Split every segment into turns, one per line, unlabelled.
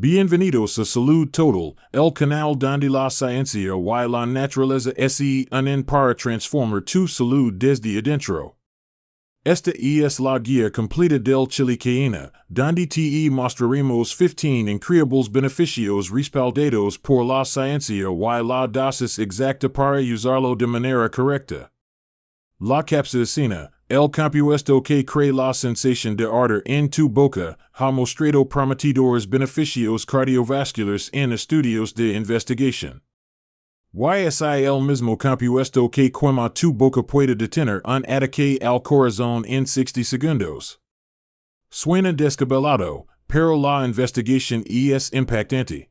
Bienvenidos a Salud Total, el canal donde la ciencia y la naturaleza se unen para transformar tu salud desde adentro. Esta es la guía completa del Chile Cayena, donde te mostraremos 15 increíbles beneficios respaldados por la ciencia y la dosis exacta para usarlo de manera correcta. La capsaicina, el compuesto que crea la sensación de ardor en tu boca, ha mostrado prometedores beneficios cardiovasculares en estudios de investigación. Es el mismo compuesto que quema tu boca puede detener un ataque al corazón en 60 segundos. Suena descabellado, pero la investigación es impactante.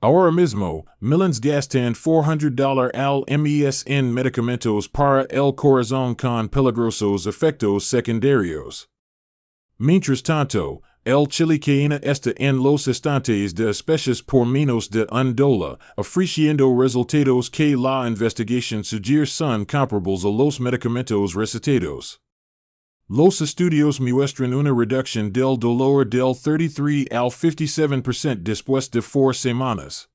Ahora mismo, millions gastan $400 al mes en medicamentos para el corazón con peligrosos efectos secundarios. Mientras tanto, el Chile Cayena está en los estantes de especies por menos de $1, ofreciendo resultados que la investigación sugiere son comparables a los medicamentos recetados. Los estudios muestran una reducción del dolor del 33 al 57% después de 4 semanas.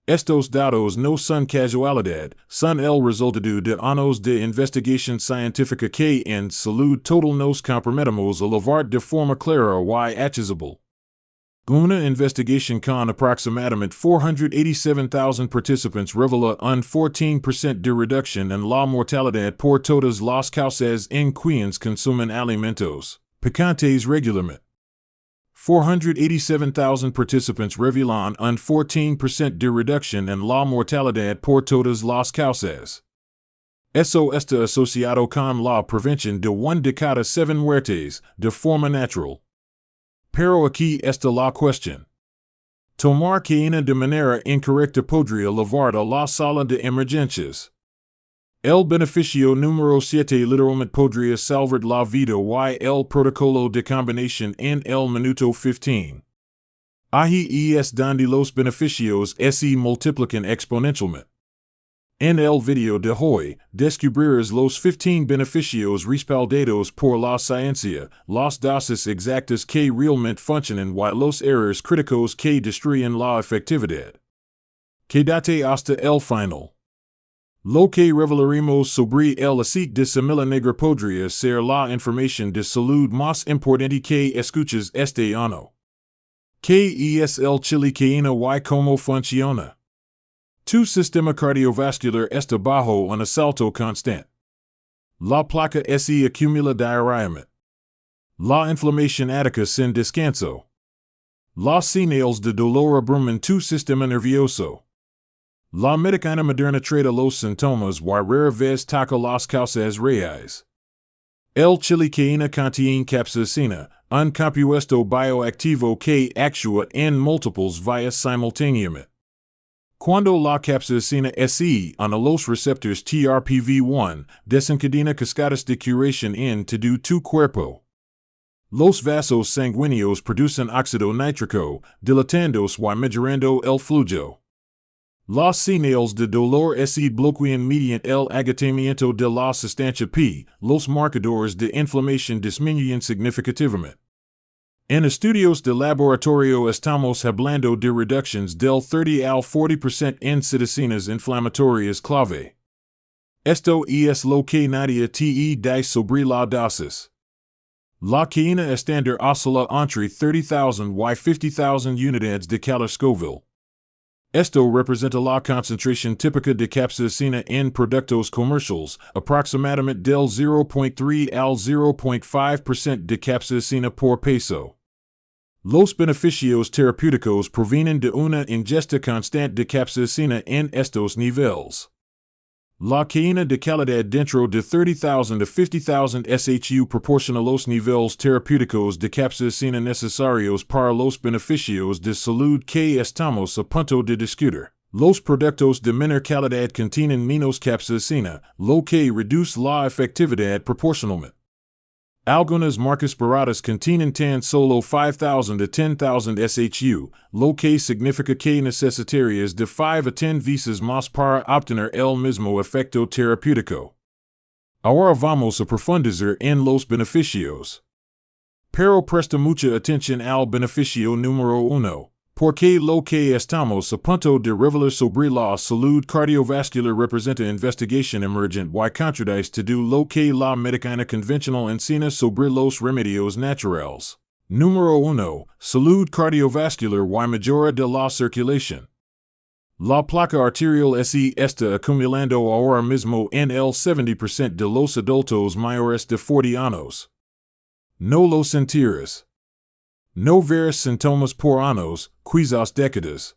Estos datos no son casualidad, son el resultado de años de investigación científica que en Salud Total nos comprometemos a llevar de forma clara y accesible. Una investigación con aproximadamente 487,000 participantes revela un 14% de reducción en la mortalidad por todas las causas en quienes consumen alimentos picantes regularmente. 487,000 participants revelan un 14% de reducción en la mortalidad por todas las causas. Eso está asociado con la prevención de 1 de cada 7 muertes, de forma natural. Pero aquí está la cuestión. Tomar cayena de manera incorrecta podría llevar a la sala de emergencias. El beneficio número 7 literalmente podría salvar la vida y el protocolo de combinación en el minuto 15. Ahí es donde los beneficios se multiplican exponencialmente. En el video de hoy, descubrirás los 15 beneficios respaldados por la ciencia, las dosis exactas que realmente funcionan y los errores críticos que destruyen la efectividad. Quédate hasta el final. Lo que revelaremos sobre el aceite de semilla negra podría ser la información de salud más importante que escuches este año. ¿Qué es el Chile Cayena y cómo funciona? Tu sistema cardiovascular está bajo un asalto constante. La placa se acumula diariamente. La inflamación ataca sin descanso. Las señales de dolor abruman tu sistema nervioso. La medicina moderna trata los síntomas y rara vez toca las causas reales. El Chile Cayena contiene capsaicina, un compuesto bioactivo que actúa en múltiples vías simultáneamente. Cuando la capsaicina se une a los receptores TRPV1, desencadena cascadas de curación en todo tu cuerpo. Los vasos sanguíneos producen óxido nítrico, dilatándose y mejorando el flujo. Las señales de dolor se bloquean mediante el agotamiento de la sustancia P, los marcadores de inflamación disminuyen significativamente. En estudios de laboratorio estamos hablando de reducciones del 30 al 40% en citocinas inflamatorias clave. Esto es lo que nadie te dice sobre la dosis. La cayena estándar oscila entre 30,000 y 50,000 unidades de calor Scoville. Esto representa la concentración típica de capsaicina en productos comerciales, aproximadamente del 0.3 al 0.5% de capsaicina por peso. Los beneficios terapéuticos provienen de una ingesta constante de capsaicina en estos niveles. La cayena de calidad dentro de 30,000 a 50,000 SHU proporciona los niveles terapéuticos de capsaicina necesarios para los beneficios de salud que estamos a punto de discutir. Los productos de menor calidad contienen menos capsaicina, lo que reduce la efectividad proporcionalmente. Algunas marcas baratas contienen tan solo 5,000 a 10,000 SHU, lo que significa que necesitarías de 5 a 10 veces más para obtener el mismo efecto terapéutico. Ahora vamos a profundizar en los beneficios. Pero presta mucha atención al beneficio número 1, Porque lo que estamos a punto de revelar sobre la salud cardiovascular representa investigación emergente y contradice todo lo que la medicina convencional enseña sobre los remedios naturales. Número 1. Salud cardiovascular y mejora de la circulación. La placa arterial se está acumulando ahora mismo en el 70% de los adultos mayores de 40 años. No lo sentirás. No verás síntomas por años, quizás décadas.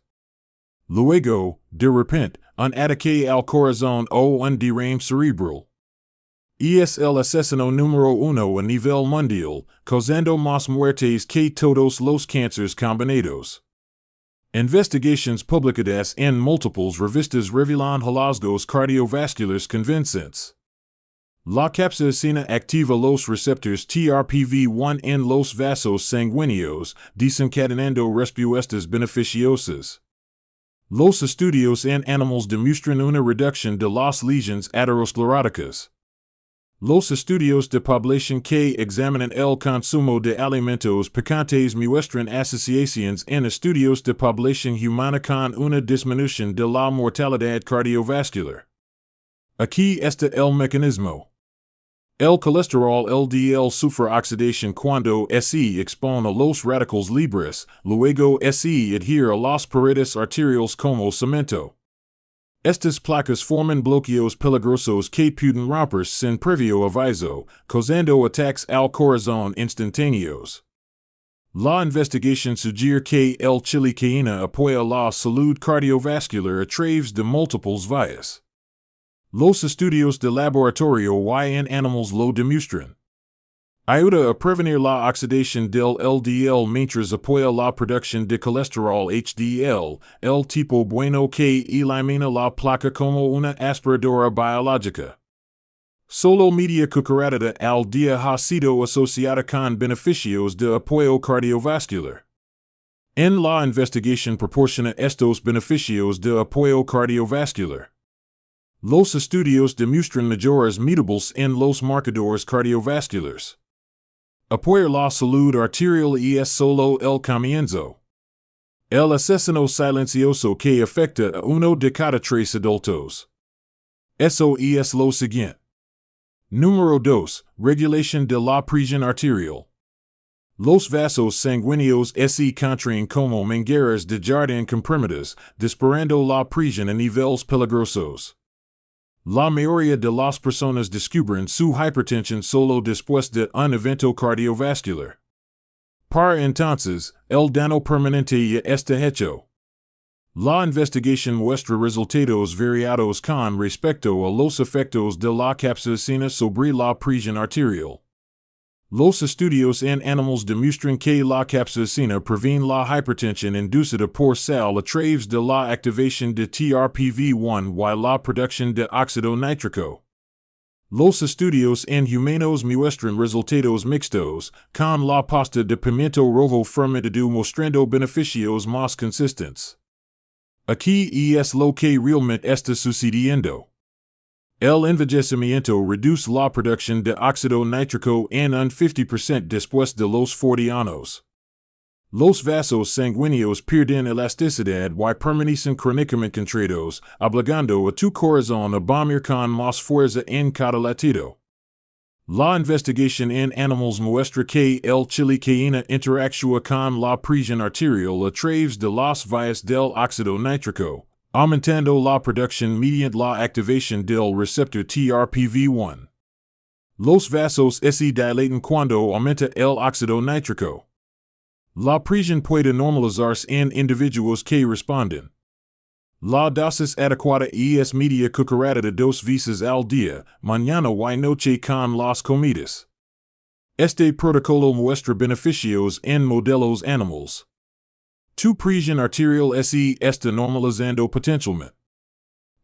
Luego, de repente, un ataque al corazón o un derrame cerebral. Es el asesino número 1 a nivel mundial, causando más muertes que todos los cánceres combinados. Investigations publicadas en múltiples revistas revelan hallazgos cardiovasculares convincentes. La capsaicina activa los receptores TRPV1 en los vasos sanguíneos, desencadenando respuestas beneficiosas. Los estudios en animales demuestran una reducción de las lesiones ateroscleróticas. Los estudios de población que examinan el consumo de alimentos picantes muestran asociaciones en estudios de población humana con una disminución de la mortalidad cardiovascular. Aquí está el mecanismo. El colesterol LDL sufre oxidación cuando se expone a los radicales libres, luego se adhiere a las paredes arteriales como cemento. Estas placas forman bloqueos peligrosos que pueden romperse sin previo aviso, causando ataques al corazón instantáneos. La investigación sugiere que el Chile Cayena apoya la salud cardiovascular a través de múltiples vías. Los estudios de laboratorio y en animales lo demuestran. Ayuda a prevenir la oxidación del LDL mientras apoya la producción de colesterol HDL, el tipo bueno que elimina la placa como una aspiradora biológica. Solo media cucharada al día ha sido asociada con beneficios de apoyo cardiovascular. En la investigación proporciona estos beneficios de apoyo cardiovascular. Los estudios demuestran mejoras notables en los marcadores cardiovasculares. Apoyar la salud arterial es solo el comienzo. El asesino silencioso que afecta a 1 de cada 3 adultos. Eso es lo siguiente. Número 2. Regulación de la presión arterial. Los vasos sanguíneos se contraen como mangueras de jardín comprimidas, disparando la presión a niveles peligrosos. La mayoría de las personas descubren su hipertensión solo después de un evento cardiovascular. Para entonces, el daño permanente ya está hecho. La investigación muestra resultados variados con respecto a los efectos de la capsaicina sobre la presión arterial. Los estudios en animales demuestran que la capsaicina previene la hipertensión inducida por sal a través de la activación de TRPV1 y la producción de óxido nítrico. Los estudios en humanos muestran resultados mixtos, con la pasta de pimiento rojo fermentado mostrando beneficios más consistentes. Aquí es lo que realmente está sucediendo. El envejecimiento reduce la producción de óxido nítrico en un 50% después de los 40 años. Los vasos sanguíneos pierden elasticidad y permanecen crónicamente contraídos, obligando a tu corazón a bombear con más fuerza en cada latido. La investigación en animales muestra que el Chile Cayena interactúa con la presión arterial a través de las vías del óxido nítrico, aumentando la producción mediante la activación del receptor TRPV1. Los vasos se dilatan cuando aumenta el óxido nítrico. La presión puede normalizarse en individuos que responden. La dosis adecuada es media cucharada 2 veces al día, mañana y noche con las comidas. Este protocolo muestra beneficios en modelos animales. Tu presión arterial se está normalizando potencialmente.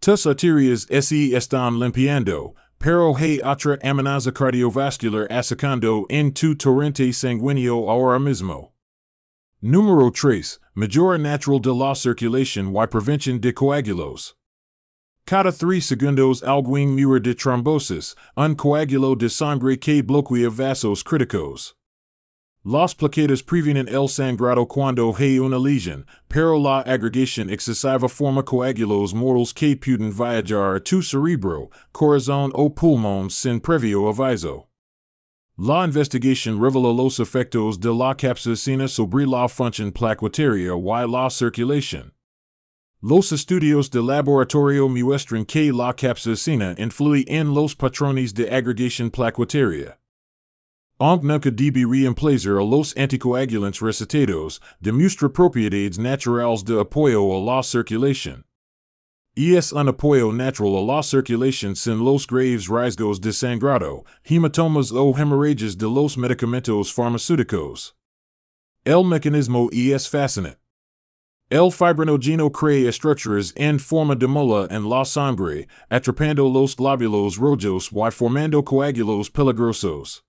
Tus arterias se están limpiando, pero hay otra amenaza cardiovascular atacando en tu torrente sanguíneo ahora mismo. Número 3. Mejora natural de la circulación y prevención de coágulos. Cada 3 segundos alguien muere de trombosis, un coágulo de sangre que bloquea vasos críticos. Las plaquetas previenen el sangrado cuando hay una lesión, pero la agregación excesiva forma coágulos mortales que pueden viajar a tu cerebro, corazón o pulmón sin previo aviso. La investigación revela los efectos de la capsaicina sobre la función plaquetaria y la circulación. Los estudios de laboratorio muestran que la capsaicina influye en los patrones de agregación plaquetaria. Aunque nunca debe reemplazar a los anticoagulantes recetados, demuestra propiedades naturales de apoyo a la circulación. Es un apoyo natural a la circulación sin los graves riesgos de sangrado, hematomas o hemorragias de los medicamentos farmacéuticos. El mecanismo es fascinante. El fibrinógeno crea estructuras en forma de mola en la sangre, atrapando los glóbulos rojos y formando coágulos peligrosos.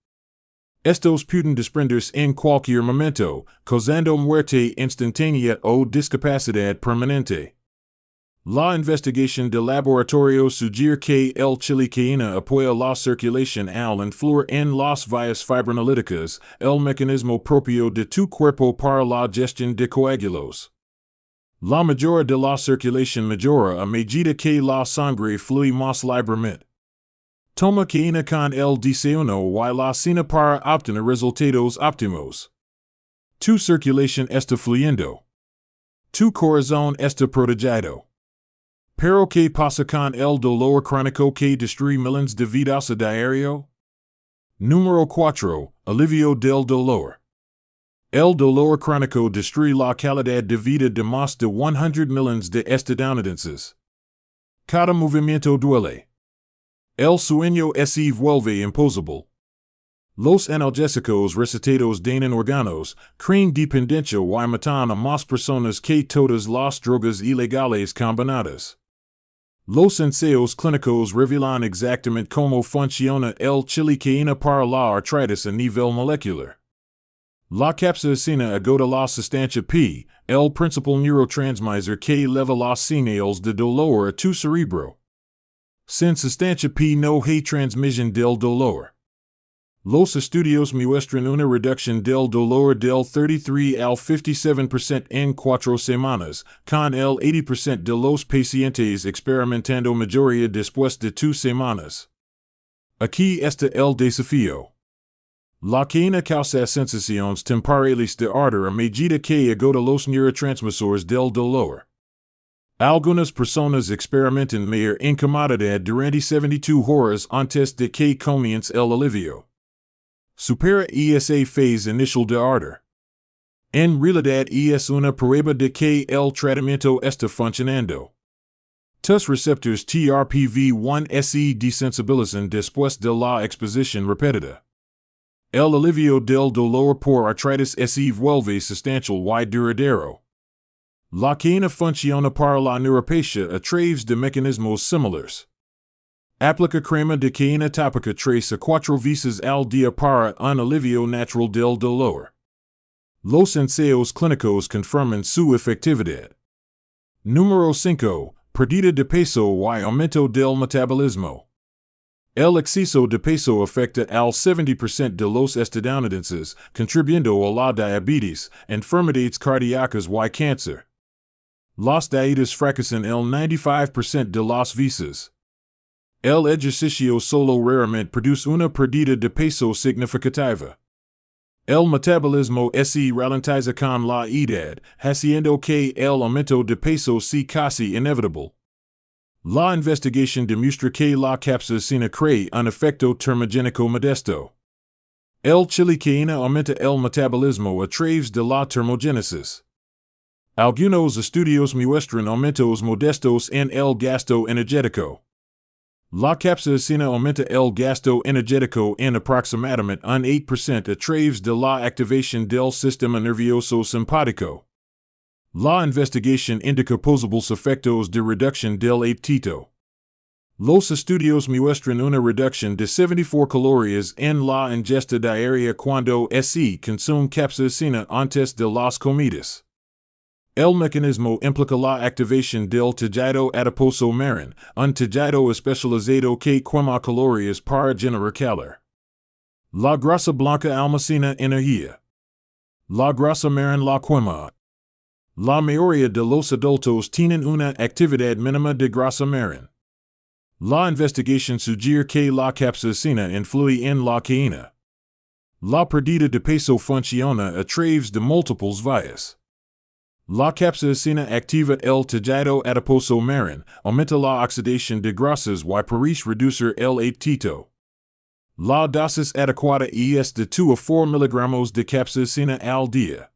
Estos pueden desprenderse en cualquier momento, causando muerte instantánea o discapacidad permanente. La investigación de laboratorio sugiere que el Chile Cayena apoya la circulación al influir en las vías fibrinolíticas, el mecanismo propio de tu cuerpo para la gestión de coágulos. La mejora de la circulación mejora a medida que la sangre fluye más libremente. Toma cayena con el desayuno y la cena para obtener resultados óptimos. Tu circulación está fluyendo. Tu corazón está protegido. Pero ¿qué pasa con el dolor crónico que destruye millones de vidas a diario? Número 4. Alivio del dolor. El dolor crónico destruye la calidad de vida de más de 100 millones de estadounidenses. Cada movimiento duele. El sueño se vuelve imposible. Los analgésicos recetados dañan órganos, crean dependencia y matan a más personas que todas las drogas ilegales combinadas. Los ensayos clínicos revelan exactamente cómo funciona el Chile Cayena para la artritis a nivel molecular. La capsaicina agota la sustancia P, el principal neurotransmisor que eleva las señales de dolor a tu cerebro. Sin sustancia P no hay transmisión del dolor. Los estudios muestran una reducción del dolor del 33 al 57% en 4 semanas, con el 80% de los pacientes experimentando mejoría después de 2 semanas. Aquí está el desafío. La cayena causa sensaciones temporales de ardor a medida que agota los neurotransmisores del dolor. Algunas personas experimentan mayor incomodidad durante 72 horas antes de que comience el alivio. Supera esa fase inicial de ardor. En realidad es una prueba de que el tratamiento está funcionando. Tus receptores TRPV1 se desensibilizan después de la exposición repetida. El alivio del dolor por artritis se vuelve sustancial y duradero. La cayena funciona para la neuropatia a través de mecanismos similares. Aplica crema de cayena tópica 3 a 4 veces al día para un alivio natural del dolor. Los ensayos clínicos confirman su efectividad. Número 5. Pérdida de peso y aumento del metabolismo. El exceso de peso afecta al 70% de los estadounidenses, contribuyendo a la diabetes, enfermedades cardíacas y cáncer. Las dietas fracasan el 95% de las veces. El ejercicio solo raramente produce una pérdida de peso significativa. El metabolismo se ralentiza con la edad, haciendo que el aumento de peso sea casi inevitable. La investigación demuestra que la capsaicina crea un efecto termogénico modesto. El Chile Cayena aumenta el metabolismo a través de la termogénesis. Algunos estudios muestran aumentos modestos en el gasto energético. La capsaicina aumenta el gasto energético en aproximadamente un 8% a través de la activación del sistema nervioso simpático. La investigación indica posibles efectos de reducción del apetito. Los estudios muestran una reducción de 74 calorías en la ingesta diaria cuando se consume capsaicina antes de las comidas. El mecanismo implica la activación del tejido adiposo marrón, un tejido especializado que quema calorías para generar calor. La grasa blanca almacena energía. La grasa marin la quema. La mayoría de los adultos tienen una actividad mínima de grasa marin. La investigación sugiere que la capsaicina influye en la cayena. La pérdida de peso funciona a través de múltiples vías. La capsaicina activa el tejido adiposo marin, aumenta la oxidación de grasas y parece reducir el apetito. La dosis adecuada es de 2 a 4 miligramos de capsaicina al día.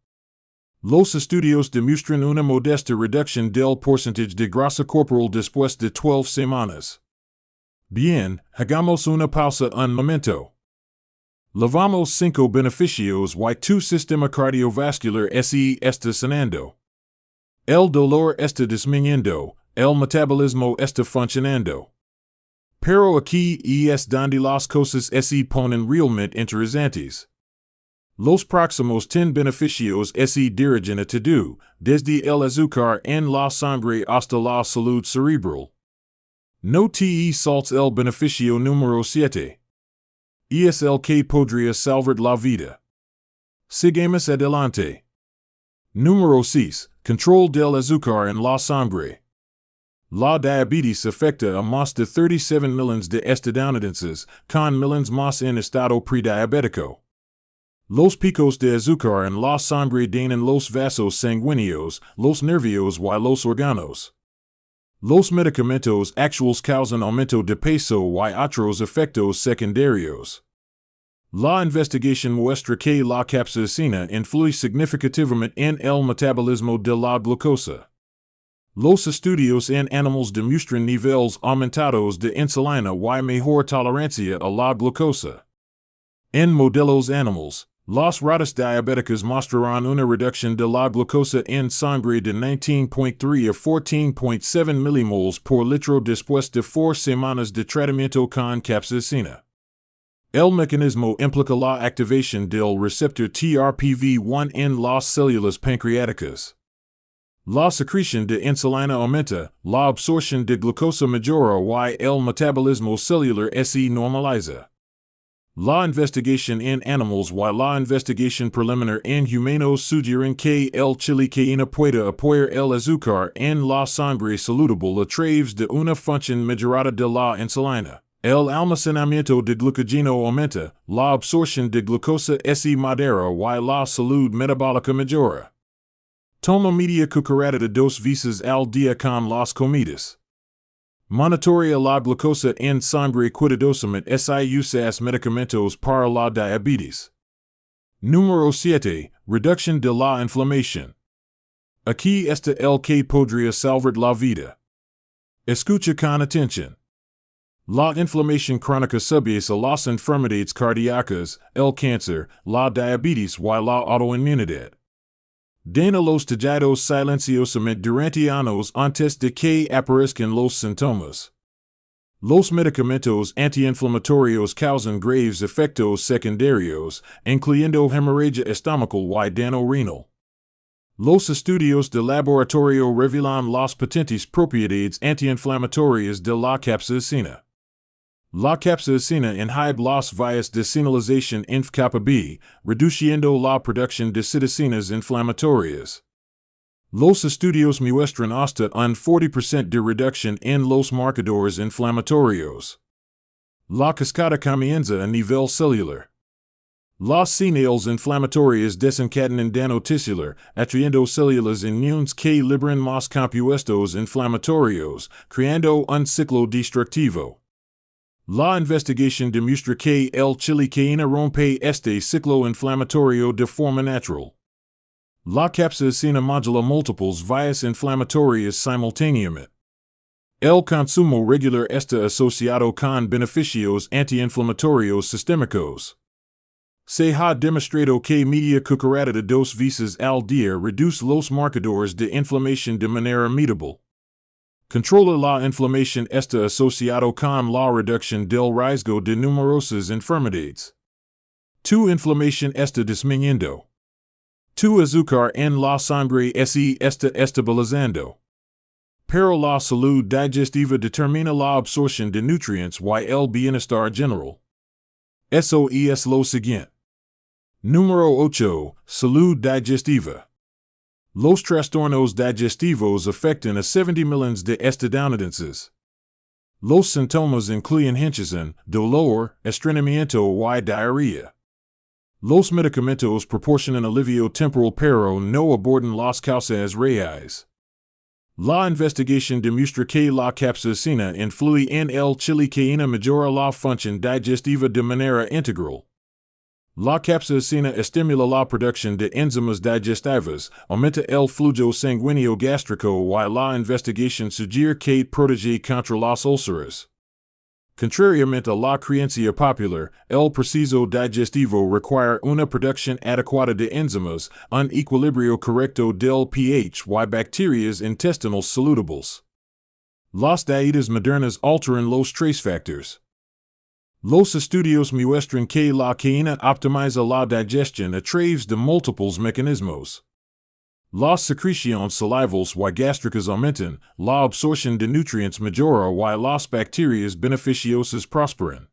Los estudios demuestran una modesta reducción del porcentaje de grasa corporal después de 12 semanas. Bien, hagamos una pausa un momento. Levamos 5 beneficios y tu sistema cardiovascular está sanando. El dolor está disminuyendo, el metabolismo está funcionando. Pero aquí es donde las cosas se ponen realmente interesantes. Los próximos 10 beneficios se dirigen a todo, desde el azúcar en la sangre hasta la salud cerebral. No te saltes el beneficio número 7. Es el que podría salvar la vida. Sigamos adelante. Número 6. Control del azúcar en la sangre. La diabetes afecta a más de 37 millones de estadounidenses, con millones más en estado prediabético. Los picos de azúcar en la sangre dañan los vasos sanguíneos, los nervios y los órganos. Los medicamentos actuales causan aumento de peso y otros efectos secundarios. La investigación muestra que la capsaicina influye significativamente en el metabolismo de la glucosa. Los estudios en animales demuestran niveles aumentados de insulina y mejor tolerancia a la glucosa. En modelos animales, las ratas diabéticas mostrarán una reducción de la glucosa en sangre de 19.3 a 14.7 milimoles por litro después de 4 semanas de tratamiento con capsaicina. El mecanismo implica la activación del receptor TRPV1 en las células pancreáticas. La secreción de insulina aumenta, la absorción de glucosa mejora y el metabolismo celular se normaliza. La investigación en animales y la investigación preliminar en humanos sugieren que el Chile Cayena puede apoyar el azúcar en la sangre saludable a través de una función mejorada de la insulina. El almacenamiento de glucógeno aumenta, la absorción de glucosa se modera y la salud metabólica mejora. Toma media cucharada de 2 veces al día con las comidas. Monitorea la glucosa en sangre cuidadosamente si usas medicamentos para la diabetes. Número 7. Reducción de la inflamación. Aquí está el que podría salvar la vida. Escucha con atención. La inflamación crónica subyace a las enfermedades cardíacas, el cáncer, la diabetes y la autoinmunidad. Daña los tejidos silenciosamente durante años antes de que aparezcan los síntomas. Los medicamentos antiinflamatorios causan graves efectos secundarios, incluyendo hemorragia estomacal y daño renal. Los estudios de laboratorio revelan las potentes propiedades antiinflamatorias de la capsaicina. La capsaicina inhibe las vías de señalización INF-kappa B, reduciendo la producción de citocinas inflamatorias. Los estudios muestran hasta un 40% de reducción en los marcadores inflamatorios. La cascada comienza a nivel celular. Las señales inflamatorias desencadenan daño tisular, atrayendo células inmunes que liberan más compuestos inflamatorios, creando un ciclo destructivo. La investigación demuestra que el Chile Cayena rompe este ciclo inflamatorio de forma natural. La capsaicina modula múltiples vías inflamatorias simultáneamente. El consumo regular está asociado con beneficios antiinflamatorios sistémicos. Se ha demostrado que media cucharada de 2 veces al día reduce los marcadores de inflamación de manera medable. Controla la inflamación está asociado con la reducción del riesgo de numerosas enfermedades. Tu inflamación está disminuyendo. Tu azúcar en la sangre se está estabilizando. Pero la salud digestiva determina la absorción de nutrientes y el bienestar general. Eso es lo siguiente. Número 8. Salud digestiva. Los trastornos digestivos afectan a 70 millones de estadounidenses. Los síntomas incluyen hinchazón, dolor, estreñimiento y diarrea. Los medicamentos proporcionan alivio temporal pero no abordan las causas reales. La investigación demuestra que la capsaicina influye en el Chile Cayena mejora la función digestiva de manera integral. La capsaicina estimula la producción de enzimas digestivas, aumenta el flujo sanguíneo gástrico y la investigación sugiere que protege contra las úlceras. Contrariamente a la creencia popular, el proceso digestivo requiere una producción adecuada de enzimas, un equilibrio correcto del pH y bacterias intestinales saludables. Las dietas modernas alteran los tres factores. Los estudios muestran que la cayena optimiza la digestión a través de múltiples mecanismos. Las secreciones salivales y gástricas aumentan, la absorción de nutrientes mejora y las bacterias beneficiosas prosperan.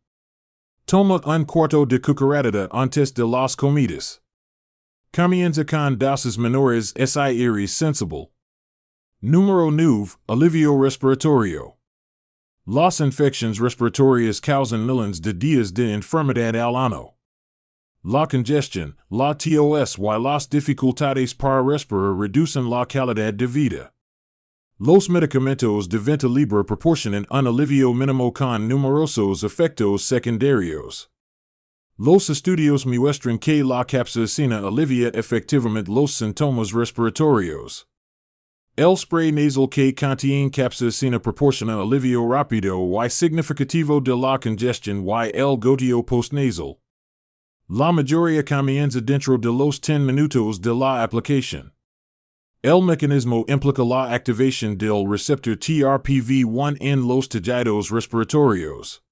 Toma un cuarto de cucharadita antes de las comidas. Comienza con dosis menores si eres sensible. Número 9. Alivio respiratorio. Las infecciones respiratorias causan millones de días de enfermedad al año. La congestión, la tos y las dificultades para respirar reducen la calidad de vida. Los medicamentos de venta libre proporcionan un alivio mínimo con numerosos efectos secundarios. Los estudios muestran que la capsaicina alivia efectivamente los síntomas respiratorios. El spray nasal que contiene capsaicina proporciona alivio rápido y significativo de la congestión y el goteo postnasal. La mayoría comienza dentro de los 10 minutos de la aplicación. El mecanismo implica la activación del receptor TRPV1 en los tejidos respiratorios.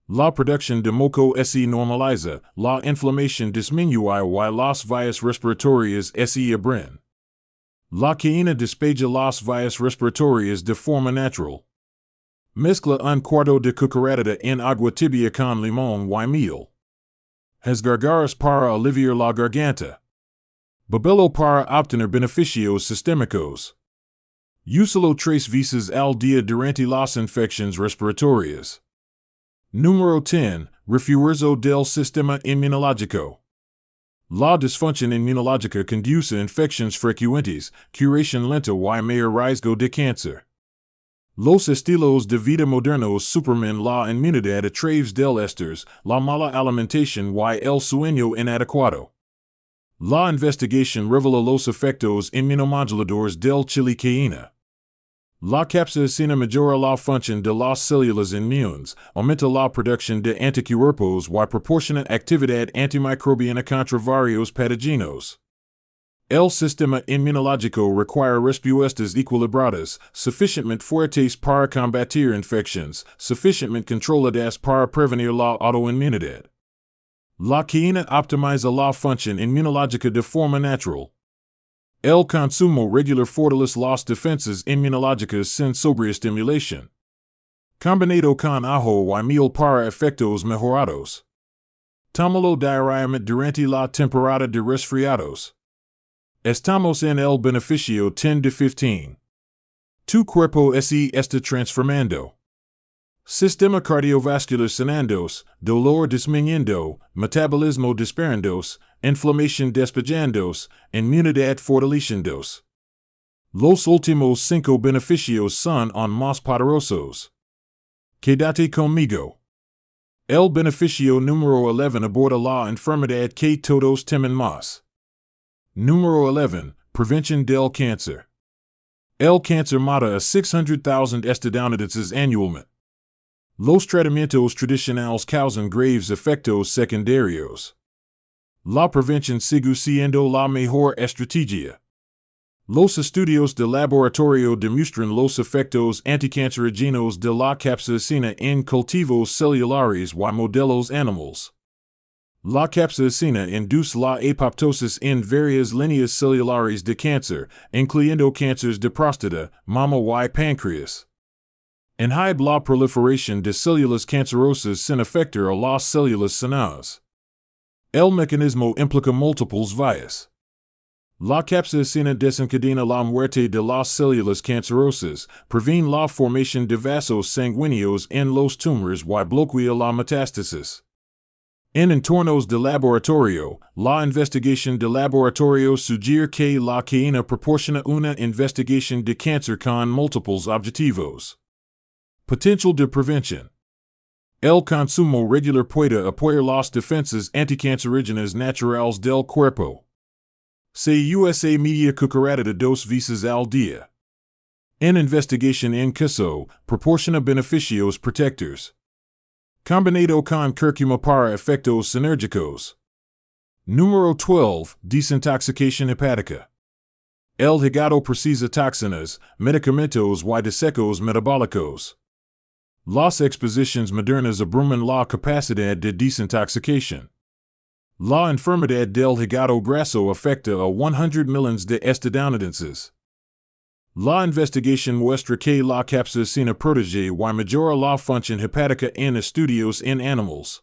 La producción de moco se normaliza, la inflamación disminuye y las vías respiratorias se abren. La cayena despeja las vías respiratorias de forma natural. Mezcla un cuarto de cucharadita en agua tibia con limón y miel. Haz gargaras para aliviar la garganta. Bebelo para obtener beneficios sistémicos. Úsalo 3 veces al día durante las infecciones respiratorias. Número 10. Refuerzo del sistema inmunológico. La disfunción inmunológica conduce a infecciones frecuentes, curación lenta y mayor riesgo de cáncer. Los estilos de vida modernos superman la inmunidad a través del estrés, la mala alimentación y el sueño inadecuado. La investigación revela los efectos inmunomoduladores del Chile Cayena. La capsaicina mejora la función de las células inmunes, aumenta la producción de anticuerpos y proporciona actividad antimicrobiana contra varios patógenos. El sistema inmunológico requiere respuestas equilibradas, suficientemente fuertes para combatir infecciones, suficientemente controladas para prevenir la autoinmunidad. La cayena optimiza la función inmunológica de forma natural. El consumo regular fortalece las defensas inmunológicas sin sobreestimulación. Combinado con ajo y miel para efectos mejorados. Tómalo diariamente durante la temporada de resfriados. Estamos en el beneficio 10 de 15. Tu cuerpo se está transformando. Sistema cardiovascular sanándose, dolor disminuyendo, metabolismo disparándose, inflamación despejando-se, inmunidad fortaleciendo-se. Los últimos 5 beneficios son aún más poderosos. Quédate conmigo. El beneficio número 11 aborda la enfermedad que todos temen más. Número 11. Prevención del cáncer. El cáncer mata a 600,000 estadounidenses anualmente. Los tratamientos tradicionales causan graves efectos secundarios. La prevención sigue siendo la mejor estrategia. Los estudios de laboratorio demuestran los efectos anticancerígenos de la capsaicina en cultivos celulares y modelos animales. La capsaicina induce la apoptosis en varias líneas celulares de cáncer, incluyendo cánceres de próstata, mama y páncreas. Inhibe la proliferación de células cancerosas sin afectar a las células sanas. El mecanismo implica múltiples vías. La capsaicina desencadena la muerte de las células cancerosas, previene la formación de vasos sanguíneos en los tumores y bloquea la metástasis. En entornos de laboratorio, la investigación de laboratorio sugiere que la cayena proporciona una investigación de cáncer con múltiples objetivos. Potencial de prevención. El consumo regular puede apoyar las defensas anticancerígenas naturales del cuerpo. Se usa media cucharada de 2 veces al día. En investigación en queso, proporciona beneficios protectores. Combinado con cúrcuma para efectos sinérgicos. Número 12. Desintoxicación hepática. El hígado precisa toxinas, medicamentos y desechos metabólicos. Las exposiciones modernas abruman la capacidad de desintoxicación. La enfermedad del hígado graso afecta a 100 millones de estadounidenses. La investigación muestra que la capsaicina protege y mejora la función hepática en estudios en animales.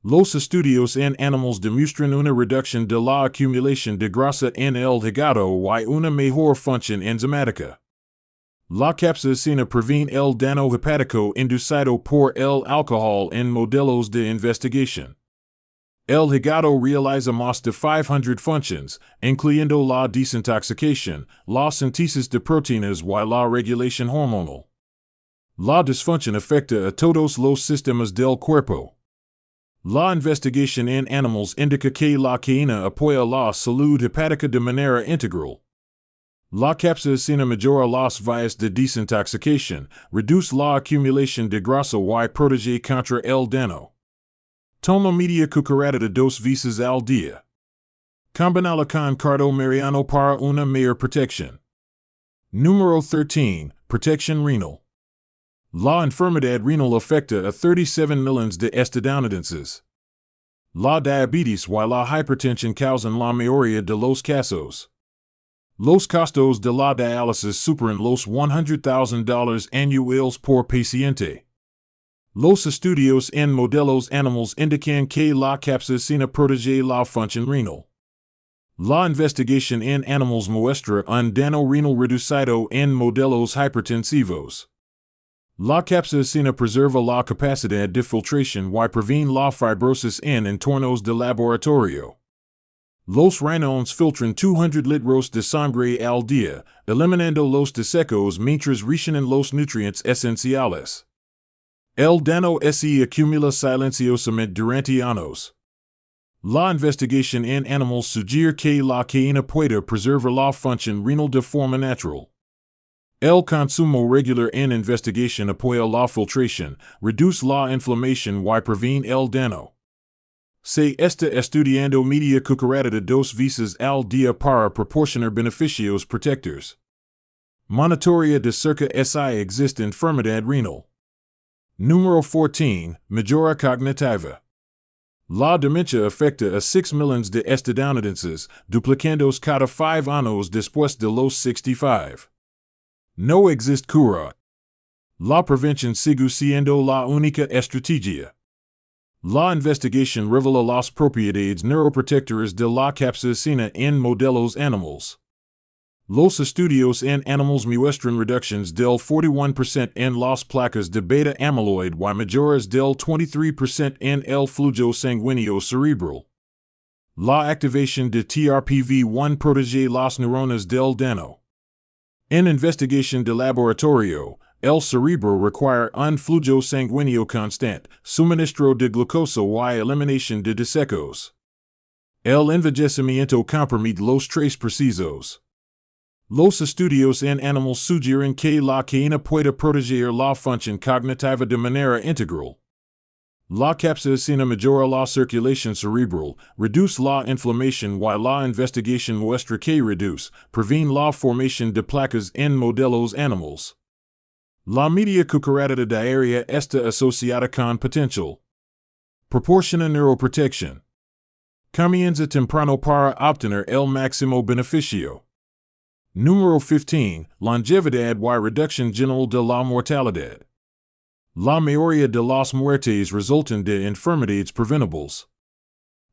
Los estudios en animales demuestran una reducción de la acumulación de grasa en el hígado y una mejor función enzimática. La capsaicina previene el daño hepático inducido por el alcohol en modelos de investigación. El hígado realiza más de 500 funciones, incluyendo la desintoxicación, la síntesis de proteínas y la regulación hormonal. La disfunción afecta a todos los sistemas del cuerpo. La investigación en animales indica que la cayena apoya la salud hepática de manera integral. La capsaicina mejora las vías de desintoxicación, reduce la acumulación de grasa y protege contra el daño. Toma media cucharada de 2 veces al día. Combinala con cardo mariano para una mayor protección. Número 13. Protección renal. La enfermedad renal afecta a 37 millones de estadounidenses. La diabetes y la hipertensión causan la mayoría de los casos. Los costos de la diálisis superan los $100,000 anuales por paciente. Los estudios en modelos animales indican que la capsaicina protege la función renal. La investigación en animales muestra un daño renal reducido en modelos hipertensivos. La capsaicina preserva la capacidad de filtración y previene la fibrosis en entornos de laboratorio. Los riñones filtran 200 litros de sangre al día, eliminando los desechos mientras retienen los nutrientes esenciales. El daño se acumula silenciosamente durante años. La investigación en animales sugiere que la cayena puede preservar la función renal de forma natural. El consumo regular en investigación apoya la filtración, reduce la inflamación y previene el daño. Se está estudiando media cucharada de 2 veces al día para proporcionar beneficios protectores. Monitoría de cerca si existe enfermedad renal. Número 14. Mejora cognitiva. La demencia afecta a 6 millones de estadounidenses, duplicándose cada 5 años después de los 65. No existe cura. La prevención sigue siendo la única estrategia. La investigación revela las propiedades neuroprotectoras de la capsaicina en modelos animales. Los estudios en animales muestran reducciones del 41% en las placas de beta amyloid y mejoras del 23% en el flujo sanguíneo cerebral. La activación de TRPV1 protege las neuronas del daño. En investigación de laboratorio, el cerebro requiere un flujo sanguíneo constante, suministro de glucosa y eliminación de desechos. El envejecimiento compromete los tres precisos. Los estudios en animales sugieren que la cayena puede proteger la función cognitiva de manera integral. La capsaicina mejora la circulación cerebral, reduce la inflamación y la investigación muestra que reduce, previene la formación de placas en modelos animales. La media cucharada de diarrea está asociada con potencial. Proporciona neuroprotección. Comienza temprano para obtener el máximo beneficio. Número 15. Longevidad y reducción general de la mortalidad. La mayoría de las muertes resultan de enfermedades prevenibles.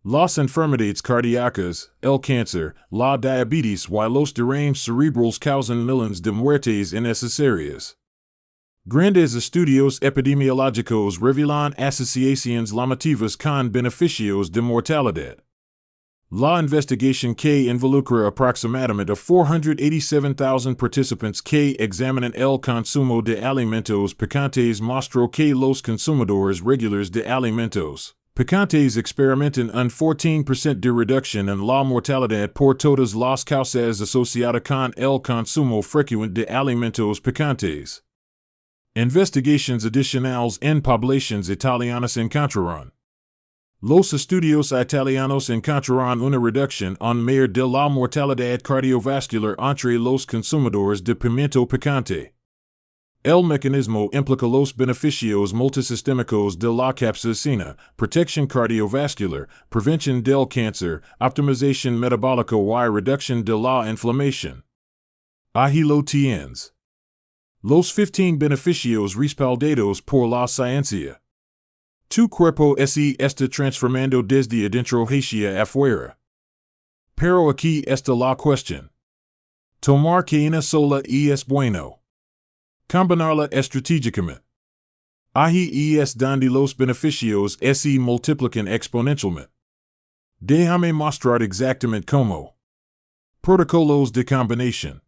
Las enfermedades cardíacas, el cáncer, la diabetes y los derrames cerebrales causan millones de muertes innecesarias. Grandes estudios epidemiológicos revelan asociaciones llamativas con beneficios de mortalidad. La investigación que involucra aproximadamente a 487,000 participantes que examinan el consumo de alimentos picantes mostró que los consumidores regulares de alimentos picantes experimentan un 14% de reducción en la mortalidad por todas las causas asociadas con el consumo frecuente de alimentos picantes. Investigaciones adicionales en poblaciones italianas encontraron. Los estudios italianos encontraron una reducción en mayor de la mortalidad cardiovascular entre los consumidores de pimiento picante. El mecanismo implica los beneficios multisistémicos de la capsaicina, protección cardiovascular, prevención del cáncer, optimización metabólica y reducción de la inflamación. Ahí lo tienes. Los 15 beneficios respaldados por la ciencia. Tu cuerpo se está transformando desde adentro hacia afuera. Pero aquí está la cuestión. Tomar cayena sola es bueno. Combinarla estratégicamente. Ahí es donde los beneficios se multiplican exponencialmente. Déjame mostrar exactamente cómo. Protocolos de combinación.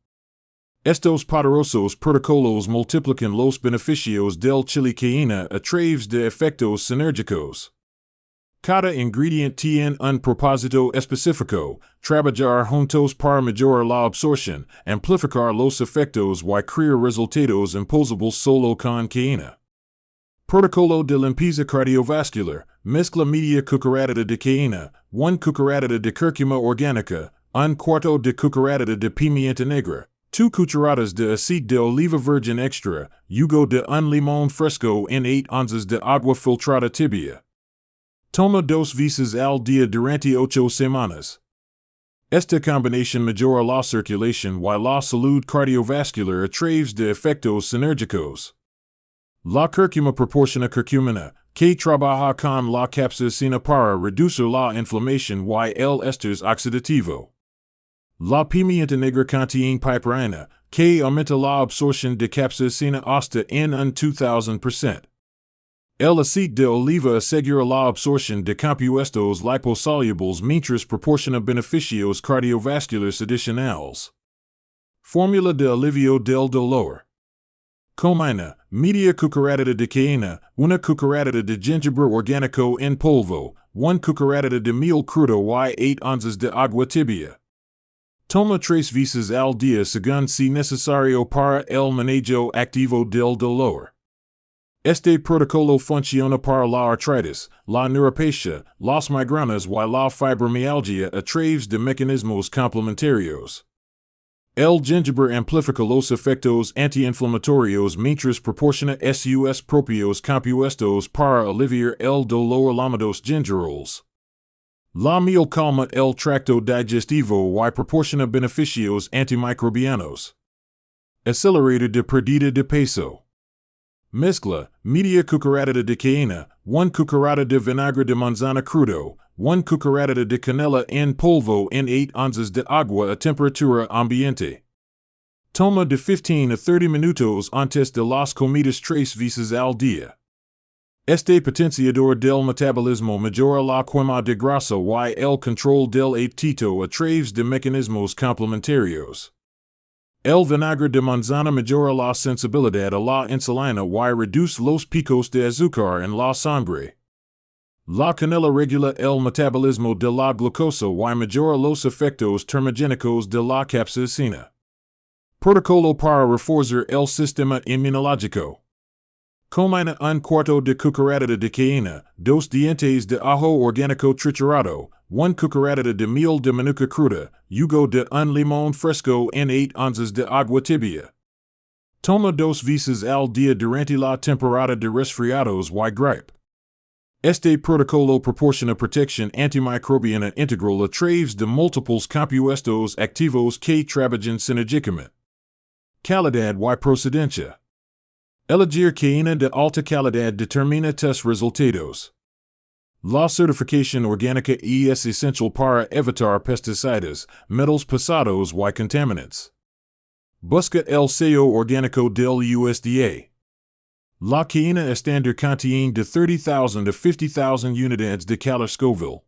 Estos poderosos protocolos multiplican los beneficios del Chile Cayena a través de efectos sinérgicos. Cada ingrediente tiene un propósito específico, trabajar juntos para mejorar la absorción, amplificar los efectos y crear resultados imposibles solo con cayena. Protocolo de limpieza cardiovascular, mezcla media cucharadita de cayena, 1 cucharadita de cúrcuma orgánica, 1/4 de cucharadita de pimienta negra, 2 cucharadas de aceite de oliva virgen extra, jugo de un limón fresco en 8 onzas de agua filtrada tibia. Toma 2 veces al día durante 8 semanas. Esta combinación mejora la circulación y la salud cardiovascular a través de efectos sinérgicos. La cúrcuma proporciona curcumina, que trabaja con la capsaicina para reducir la inflamación y el estrés oxidativo. La pimienta negra contiene piperina, que aumenta la absorción de capsaicina hasta en un 2000%. El aceite de oliva asegura la absorción de compuestos liposolubles mientras proporciona beneficios cardiovasculares adicionales. Fórmula de alivio del dolor. Combina media cucharadita de cayena, 1 cucharadita de jengibre orgánico en polvo, 1 cucharadita de miel crudo y 8 onzas de agua tibia. Toma 3 veces al día según si necesario para el manejo activo del dolor. Este protocolo funciona para la artritis, la neuropatia, las migrañas y la fibromialgia a través de mecanismos complementarios. El jengibre amplifica los efectos antiinflamatorios mientras proporciona sus propios compuestos para aliviar el dolor llamados gingerols. La miel calma el tracto digestivo y proporciona beneficios antimicrobianos. Accelerator de pérdida de peso. Mezcla media cucharadita de cayena, 1 cucharada de vinagre de manzana crudo, 1 cucharadita de canela en polvo en 8 onzas de agua a temperatura ambiente. Toma de 15 a 30 minutos antes de las comidas 3 veces al día. Este potenciador del metabolismo mejora la quema de grasa y el control del apetito a través de mecanismos complementarios. El vinagre de manzana mejora la sensibilidad a la insulina y reduce los picos de azúcar en la sangre. La canela regula el metabolismo de la glucosa y mejora los efectos termogénicos de la capsaicina. Protocolo para reforzar el sistema inmunológico. Combina 1/4 de cucharadita de cayena, 2 dientes de ajo orgánico triturado, 1 cucharadita de miel de manuka cruda, jugo de un limón fresco en 8 onzas de agua tibia. Toma 2 veces al día durante la temporada de resfriados y gripe. Este protocolo proporciona protección antimicrobiana integral a través de múltiples compuestos activos que trabajan sinérgicamente. Calidad y procedencia. Elegir cayena de alta calidad determina tus resultados. La certificación orgánica es essential para evitar pesticidas, metals pesados y contaminantes. Busca el sello orgánico del USDA. La cayena estándar contiene de 30,000 a 50,000 unidades de calor Scoville.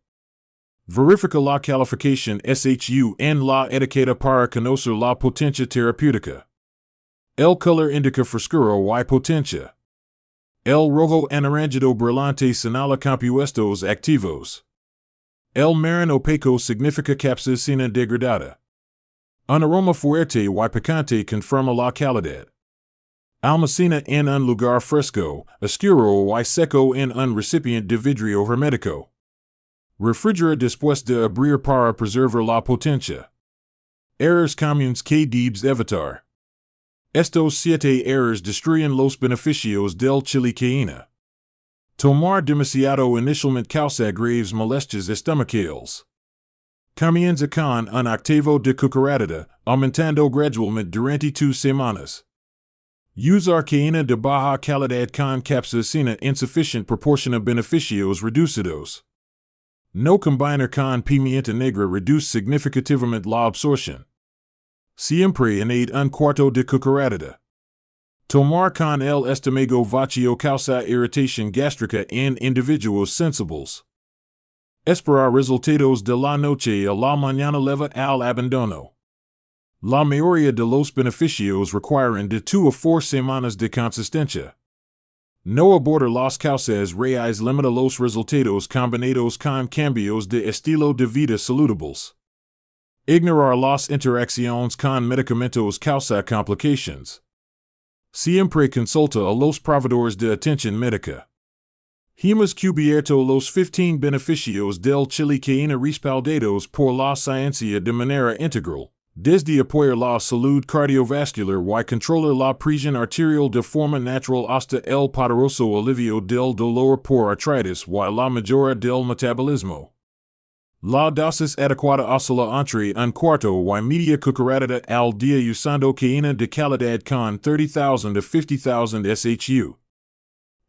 Verifica la calificación SHU en la etiqueta para conocer la potencia terapéutica. El color indica frescura y potencia. El rojo anaranjado brillante señala compuestos activos. El marrón opaco significa capsaicina degradada. Un aroma fuerte y picante confirma la calidad. Almacena en un lugar fresco, oscuro y seco en un recipiente de vidrio hermético. Refrigera después de abrir para preservar la potencia. Errores comunes que debes evitar. Estos 7 errores destruyen los beneficios del Chile Cayena. Tomar demasiado inicialmente causa graves molestias estomacales. Comienza con un octavo de cucharadita, aumentando gradualmente durante 2 semanas. Usar cayena de baja calidad con capsaicina insuficiente proporciona beneficios reducidos. No combinar con pimienta negra reduce significativamente la absorción. Siempre añade un cuarto de cucharadita. Tomar con el estómago vacío causa irritación gástrica en individuos sensibles. Esperar resultados de la noche a la mañana lleva al abandono. La mayoría de los beneficios requieren de 2 a 4 semanas de consistencia. No abordar las causas reales limita los resultados combinados con cambios de estilo de vida saludables. Ignorar las interacciones con medicamentos causa complications. Siempre consulta a los proveedores de atención médica. Hemos cubierto los 15 beneficios del Chile Cayena respaldados por la ciencia de manera integral, desde apoyar la salud cardiovascular y controlar la presión arterial de forma natural hasta el poderoso alivio del dolor por artritis y la mejora del metabolismo. La dosis adecuada oscila entre un cuarto y media cucharadita al día usando cayena de calidad con 30,000 a 50,000 SHU.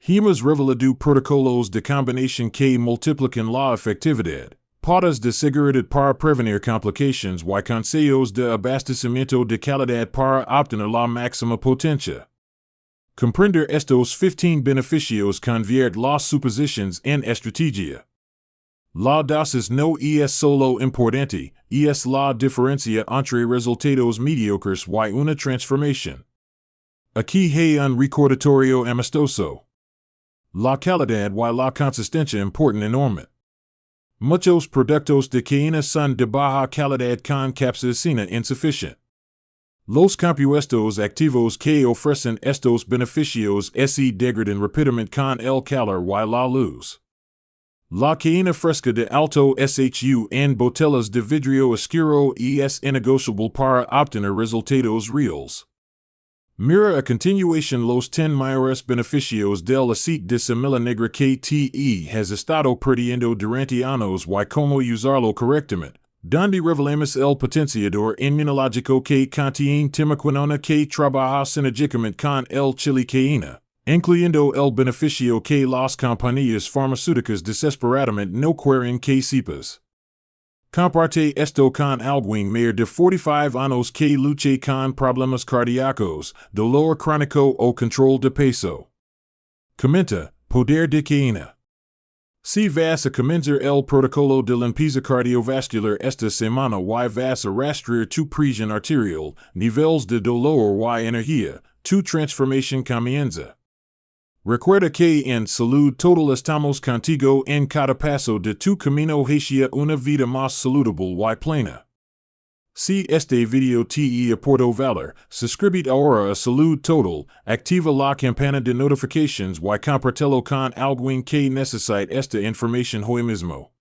Hemos revelado protocolos de combinación que multiplican la efectividad, pautas de seguridad para prevenir complicaciones y consejos de abastecimiento de calidad para obtener la máxima potencia. Comprender estos 15 beneficios convierte las suposiciones en estrategia. La dosis no es solo importante, es la diferencia entre resultados mediocres y una transformación. Aquí hay un recordatorio amistoso. La calidad y la consistencia importan enormemente. Muchos productos de cayena son de baja calidad con capsaicina insuficiente. Los compuestos activos que ofrecen estos beneficios se degradan rápidamente con el calor y la luz. La cayena fresca de alto SHU en botellas de vidrio oscuro es innegociable para obtener resultados reales. Mira a continuación los 10 mayores beneficios del aceite de semilla negra que te has estado perdiendo durante años y cómo usarlo correctamente, donde revelamos el potenciador inmunológico que contiene timoquinona que trabaja sinérgicamente con el Chile Cayena, incluyendo el beneficio que las compañías farmacéuticas desesperadamente no quieren que sepas. Comparte esto con alguien mayor de 45 años que luche con problemas cardíacos, dolor crónico o control de peso. Comenta, poder de cayena. Si vas a comenzar el protocolo de limpieza cardiovascular esta semana y vas a rastrear tu presión arterial, niveles de dolor y energía, tu transformación comienza. Recuerda que en Salud Total estamos contigo en cada paso de tu camino hacia una vida más saludable y plena. Si este video te aportó valor, suscríbete ahora a Salud Total, activa la campana de notifications y compártelo con alguien que necesite esta información hoy mismo.